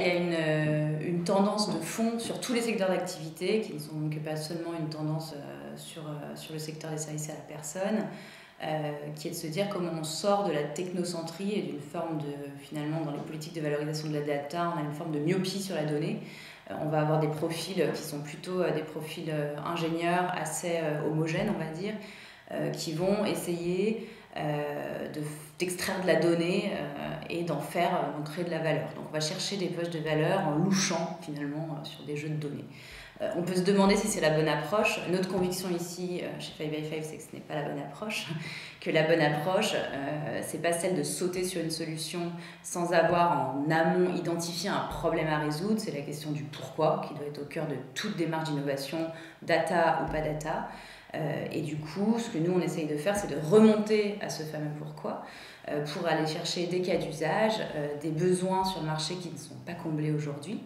Il y a une tendance de fond sur tous les secteurs d'activité, qui ne sont donc pas seulement une tendance sur le secteur des services à la personne, qui est de se dire comment on sort de la technocentrie et d'une forme de, finalement, dans les politiques de valorisation de la data, on a une forme de myopie sur la donnée. On va avoir des profils qui sont plutôt des profils ingénieurs assez homogènes, on va dire, qui vont essayer d'extraire de la donnée et d'en créer de la valeur. Donc on va chercher des poches de valeur en louchant finalement sur des jeux de données. On peut se demander si c'est la bonne approche. Notre conviction ici, chez 5x5, c'est que ce n'est pas la bonne approche. Que la bonne approche, c'est pas celle de sauter sur une solution sans avoir en amont identifié un problème à résoudre. C'est la question du pourquoi qui doit être au cœur de toute démarche d'innovation, data ou pas data. Et du coup, ce que nous, on essaye de faire, c'est de remonter à ce fameux pourquoi pour aller chercher des cas d'usage, des besoins sur le marché qui ne sont pas comblés aujourd'hui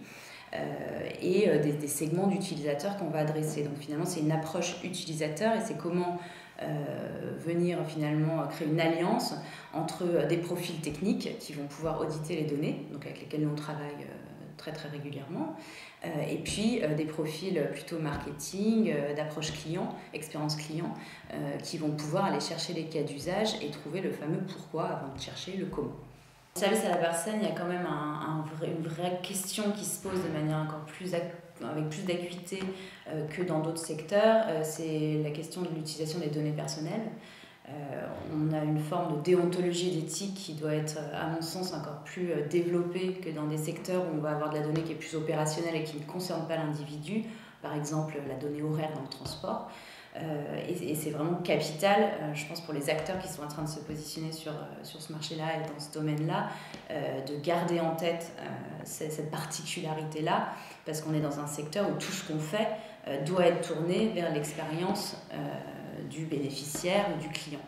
et des segments d'utilisateurs qu'on va adresser. Donc finalement, c'est une approche utilisateur et c'est comment venir finalement créer une alliance entre des profils techniques qui vont pouvoir auditer les données, donc avec lesquels nous on travaille très très régulièrement, et puis des profils plutôt marketing, d'approche client, expérience client, qui vont pouvoir aller chercher les cas d'usage et trouver le fameux pourquoi avant de chercher le comment. Le service à la personne, il y a quand même une vraie question qui se pose de manière encore avec plus d'acuité que dans d'autres secteurs. C'est la question de l'utilisation des données personnelles. On a une forme de déontologie et d'éthique qui doit être, à mon sens, encore plus développée que dans des secteurs où on va avoir de la donnée qui est plus opérationnelle et qui ne concerne pas l'individu, par exemple la donnée horaire dans le transport. Et c'est vraiment capital, je pense, pour les acteurs qui sont en train de se positionner sur ce marché-là et dans ce domaine-là, de garder en tête cette particularité-là, parce qu'on est dans un secteur où tout ce qu'on fait doit être tourné vers l'expérience du bénéficiaire ou du client.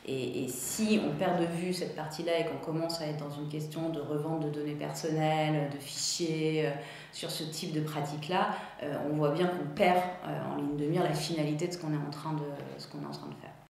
Et si on perd de vue cette partie-là et qu'on commence à être dans une question de revente de données personnelles, de fichiers, sur ce type de pratique-là, on voit bien qu'on perd en ligne de mire la finalité de ce qu'on est en train de faire.